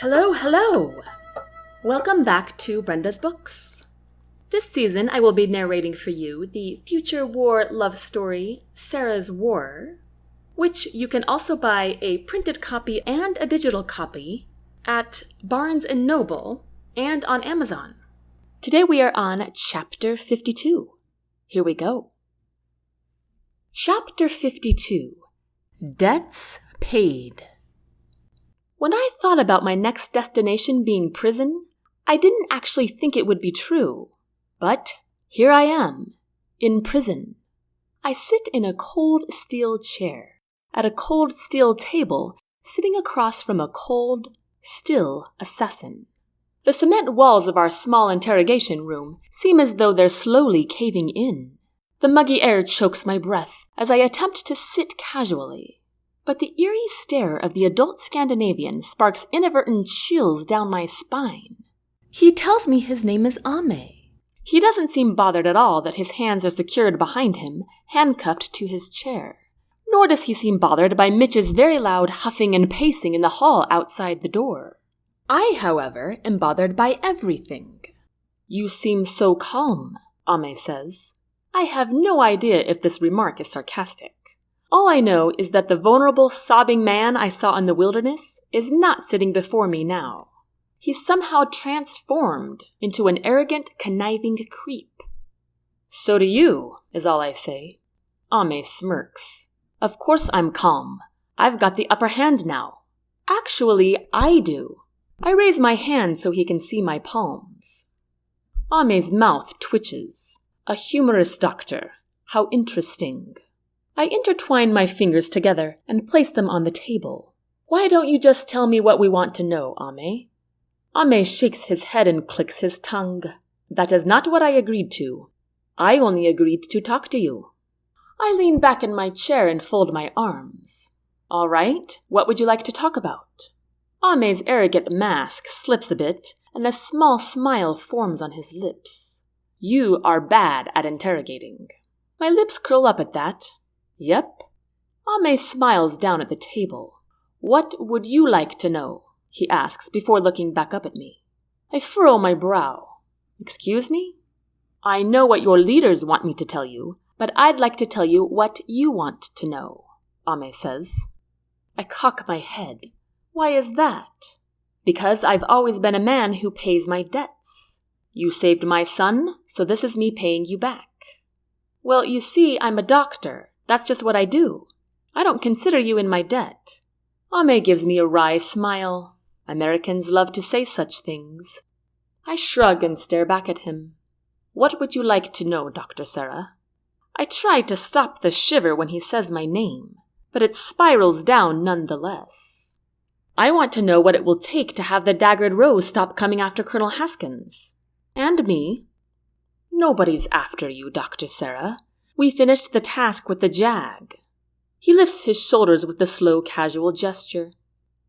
Hello, hello! Welcome back to Brenda's Books. This season I will be narrating for you the future war love story, Sara's War, which you can also buy a printed copy and a digital copy at Barnes & Noble and on Amazon. Today we are on Chapter 52. Here we go. Chapter 52. Debts Paid. When I thought about my next destination being prison, I didn't actually think it would be true. But here I am, in prison. I sit in a cold steel chair, at a cold steel table, sitting across from a cold, still assassin. The cement walls of our small interrogation room seem as though they're slowly caving in. The muggy air chokes my breath as I attempt to sit casually. But the eerie stare of the adult Scandinavian sparks inadvertent chills down my spine. He tells me his name is Ame. He doesn't seem bothered at all that his hands are secured behind him, handcuffed to his chair. Nor does he seem bothered by Mitch's very loud huffing and pacing in the hall outside the door. I, however, am bothered by everything. "You seem so calm," Ame says. I have no idea if this remark is sarcastic. All I know is that the vulnerable, sobbing man I saw in the wilderness is not sitting before me now. He's somehow transformed into an arrogant, conniving creep. "So do you," is all I say. Ame smirks. Of course I'm calm. I've got the upper hand now. Actually, I do. I raise my hand so he can see my palms. Ame's mouth twitches. A humorous doctor. How interesting. I intertwine my fingers together and place them on the table. "Why don't you just tell me what we want to know, Ame?" Ame shakes his head and clicks his tongue. "That is not what I agreed to. I only agreed to talk to you." I lean back in my chair and fold my arms. "All right, what would you like to talk about?" Ame's arrogant mask slips a bit, and a small smile forms on his lips. "You are bad at interrogating." My lips curl up at that. "Yep." Ame smiles down at the table. "What would you like to know?" he asks before looking back up at me. I furrow my brow. "Excuse me?" "I know what your leaders want me to tell you, but I'd like to tell you what you want to know," Ame says. I cock my head. "Why is that?" "Because I've always been a man who pays my debts. You saved my son, so this is me paying you back." "Well, you see, I'm a doctor. That's just what I do. I don't consider you in my debt." Ame gives me a wry smile. Americans love to say such things. I shrug and stare back at him. "What would you like to know, Dr. Sara?" I try to stop the shiver when he says my name, but it spirals down nonetheless. "I want to know what it will take to have the Daggard Rose stop coming after Colonel Haskins. And me." "Nobody's after you, Dr. Sara. We finished the task with the Jag." He lifts his shoulders with a slow, casual gesture.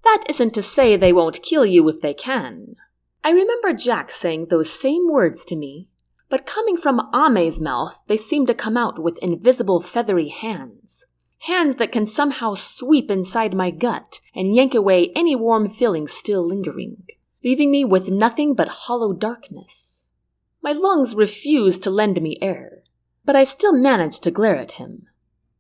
"That isn't to say they won't kill you if they can." I remember Jack saying those same words to me, but coming from Ame's mouth, they seem to come out with invisible feathery hands. Hands that can somehow sweep inside my gut and yank away any warm feeling still lingering, leaving me with nothing but hollow darkness. My lungs refuse to lend me air, but I still manage to glare at him.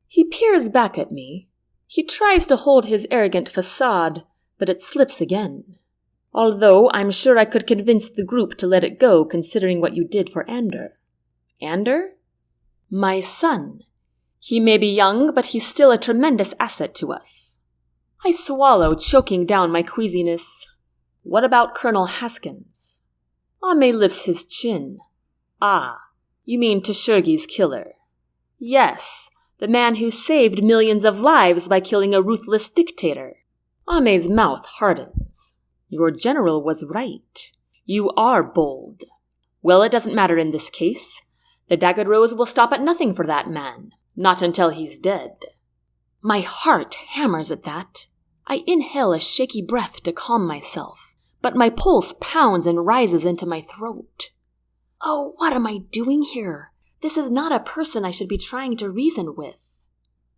He peers back at me. He tries to hold his arrogant facade, but it slips again. "Although I'm sure I could convince the group to let it go considering what you did for Ander." "Ander?" "My son. He may be young, but he's still a tremendous asset to us." I swallow, choking down my queasiness. "What about Colonel Haskins?" Ame lifts his chin. "Ah, you mean Tashurgi's killer." "Yes, the man who saved millions of lives by killing a ruthless dictator." Ame's mouth hardens. "Your general was right. You are bold. Well, it doesn't matter in this case. The Daggard Rose will stop at nothing for that man. Not until he's dead." My heart hammers at that. I inhale a shaky breath to calm myself, but my pulse pounds and rises into my throat. Oh, what am I doing here? This is not a person I should be trying to reason with.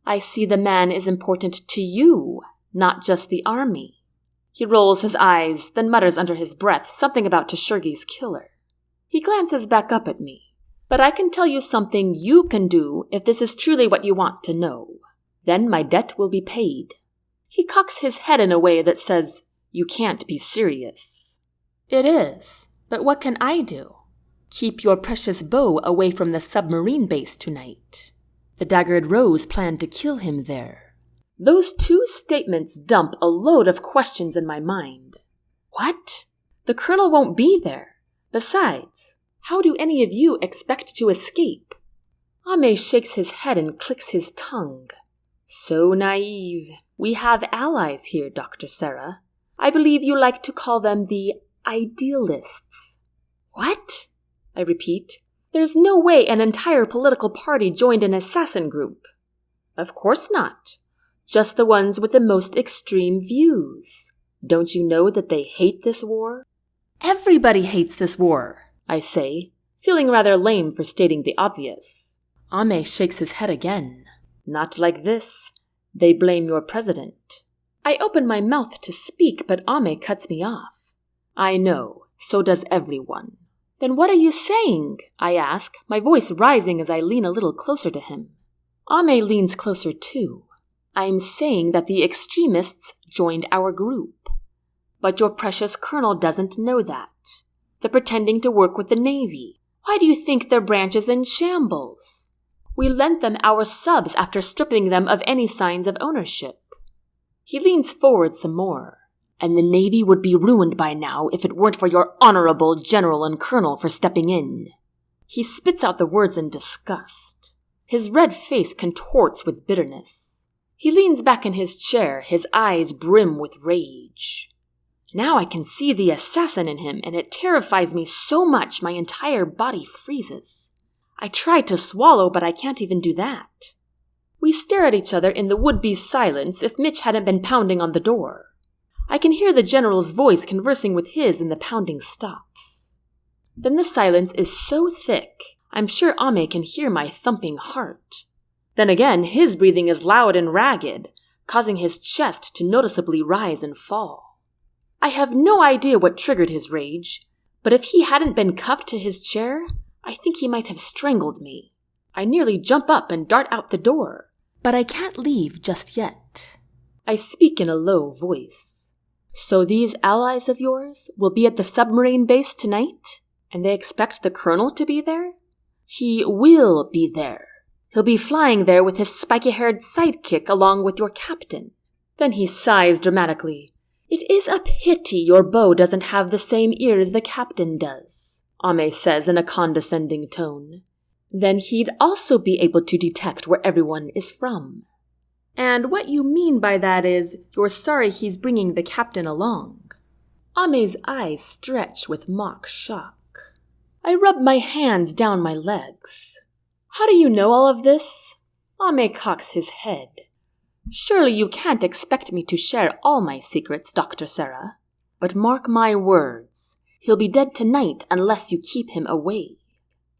I see the man is important to you, not just the army. He rolls his eyes, then mutters under his breath something about Tashurgi's killer. He glances back up at me. But I can tell you something you can do if this is truly what you want to know. Then my debt will be paid. He cocks his head in a way that says, "You can't be serious." It is, but what can I do? Keep your precious bow away from the submarine base tonight. The Daggard Rose planned to kill him there. Those two statements dump a load of questions in my mind. What? The Colonel won't be there. Besides, how do any of you expect to escape? Ame shakes his head and clicks his tongue. So naive. We have allies here, Dr. Sara. I believe you like to call them the idealists. What? I repeat. There's no way an entire political party joined an assassin group. Of course not. Just the ones with the most extreme views. Don't you know that they hate this war? Everybody hates this war, I say, feeling rather lame for stating the obvious. Ame shakes his head again. Not like this. They blame your president. I open my mouth to speak, but Ame cuts me off. I know, so does everyone. Then what are you saying? I ask, my voice rising as I lean a little closer to him. Ame leans closer too. I'm saying that the extremists joined our group. But your precious colonel doesn't know that. They're pretending to work with the Navy. Why do you think their branch is in shambles? We lent them our subs after stripping them of any signs of ownership. He leans forward some more. And the Navy would be ruined by now if it weren't for your honorable general and colonel for stepping in. He spits out the words in disgust. His red face contorts with bitterness. He leans back in his chair, his eyes brim with rage. Now I can see the assassin in him, and it terrifies me so much my entire body freezes. I try to swallow, but I can't even do that. We stare at each other in the would-be silence if Mitch hadn't been pounding on the door. I can hear the general's voice conversing with his and the pounding stops. Then the silence is so thick, I'm sure Ame can hear my thumping heart. Then again, his breathing is loud and ragged, causing his chest to noticeably rise and fall. I have no idea what triggered his rage, but if he hadn't been cuffed to his chair, I think he might have strangled me. I nearly jump up and dart out the door, but I can't leave just yet. I speak in a low voice. So these allies of yours will be at the submarine base tonight, and they expect the colonel to be there? He will be there. He'll be flying there with his spiky-haired sidekick along with your captain. Then he sighs dramatically. It is a pity your bow doesn't have the same ears the captain does, Ame says in a condescending tone. Then he'd also be able to detect where everyone is from. And what you mean by that is, you're sorry he's bringing the captain along. Ame's eyes stretch with mock shock. I rub my hands down my legs. How do you know all of this? Ame cocks his head. Surely you can't expect me to share all my secrets, Dr. Sara. But mark my words, he'll be dead tonight unless you keep him away.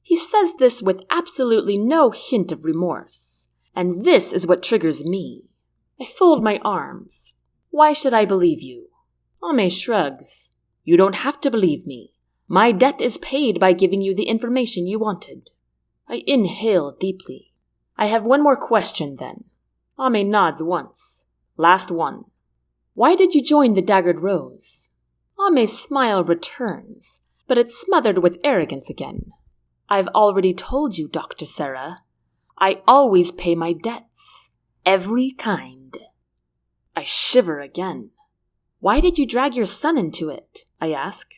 He says this with absolutely no hint of remorse. And this is what triggers me. I fold my arms. Why should I believe you? Ame shrugs. You don't have to believe me. My debt is paid by giving you the information you wanted. I inhale deeply. I have one more question then. Ame nods once. Last one. Why did you join the Daggard Rose? Ame's smile returns, but it's smothered with arrogance again. I've already told you, Dr. Sara. I always pay my debts. Every kind. I shiver again. Why did you drag your son into it? I ask.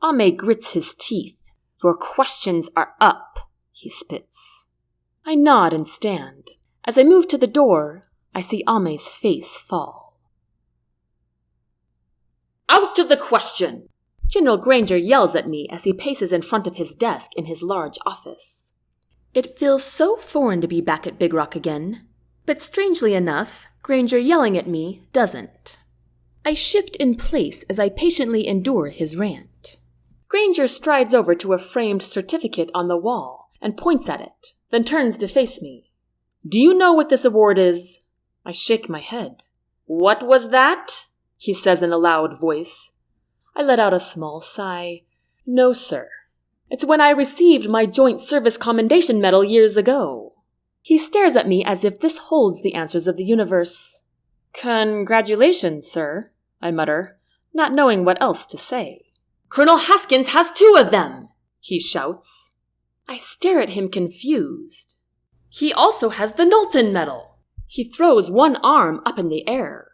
Ame grits his teeth. Your questions are up, he spits. I nod and stand. As I move to the door, I see Ame's face fall. Out of the question! General Granger yells at me as he paces in front of his desk in his large office. It feels so foreign to be back at Big Rock again, but strangely enough, Granger yelling at me doesn't. I shift in place as I patiently endure his rant. Granger strides over to a framed certificate on the wall and points at it, then turns to face me. Do you know what this award is? I shake my head. What was that? he says in a loud voice. I let out a small sigh. No, sir. It's when I received my Joint Service Commendation Medal years ago. He stares at me as if this holds the answers of the universe. Congratulations, sir, I mutter, not knowing what else to say. Colonel Haskins has 2 of them, he shouts. I stare at him confused. He also has the Knowlton Medal. He throws one arm up in the air.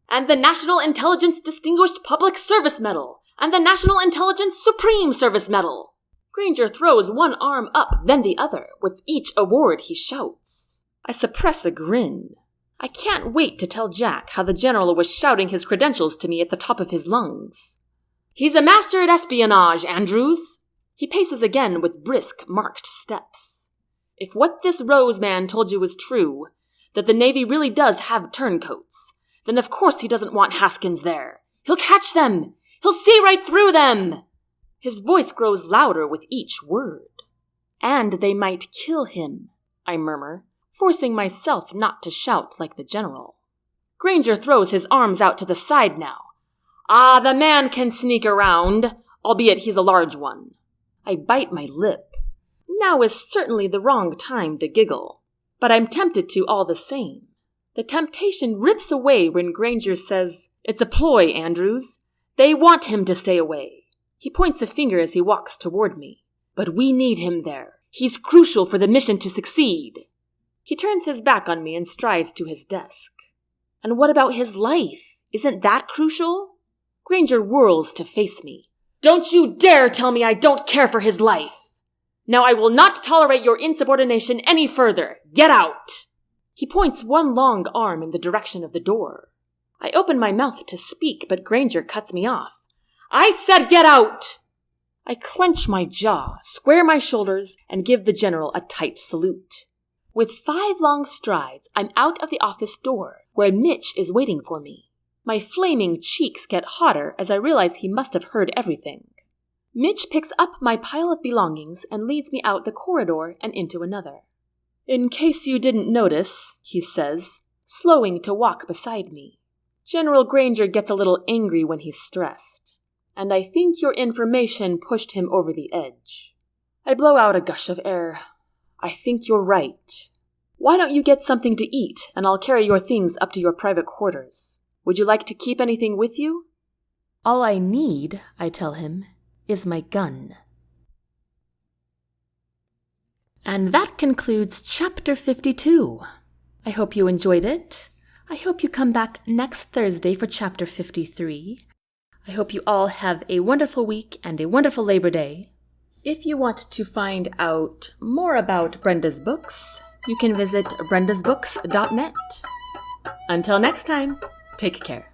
And the National Intelligence Distinguished Public Service Medal. And the National Intelligence Supreme Service Medal. Granger throws one arm up, then the other. With each award he shouts. I suppress a grin. I can't wait to tell Jack how the general was shouting his credentials to me at the top of his lungs. He's a master at espionage, Andrews. He paces again with brisk, marked steps. If what this Rose man told you was true, that the Navy really does have turncoats, then of course he doesn't want Haskins there. He'll catch them! He'll see right through them! His voice grows louder with each word. And they might kill him, I murmur, forcing myself not to shout like the general. Granger throws his arms out to the side now. Ah, the man can sneak around, albeit he's a large one. I bite my lip. Now is certainly the wrong time to giggle, but I'm tempted to all the same. The temptation rips away when Granger says, It's a ploy, Andrews. They want him to stay away. He points a finger as he walks toward me. But we need him there. He's crucial for the mission to succeed. He turns his back on me and strides to his desk. And what about his life? Isn't that crucial? Granger whirls to face me. Don't you dare tell me I don't care for his life! Now I will not tolerate your insubordination any further. Get out! He points one long arm in the direction of the door. I open my mouth to speak, but Granger cuts me off. I said get out! I clench my jaw, square my shoulders, and give the general a tight salute. With 5 long strides, I'm out of the office door, where Mitch is waiting for me. My flaming cheeks get hotter as I realize he must have heard everything. Mitch picks up my pile of belongings and leads me out the corridor and into another. In case you didn't notice, he says, slowing to walk beside me. General Granger gets a little angry when he's stressed, and I think your information pushed him over the edge. I blow out a gush of air. I think you're right. Why don't you get something to eat, and I'll carry your things up to your private quarters. Would you like to keep anything with you? All I need, I tell him, is my gun. And that concludes Chapter 52. I hope you enjoyed it. I hope you come back next Thursday for Chapter 53. I hope you all have a wonderful week and a wonderful Labor Day. If you want to find out more about Brenda's books, you can visit brendasbooks.net. Until next time, take care.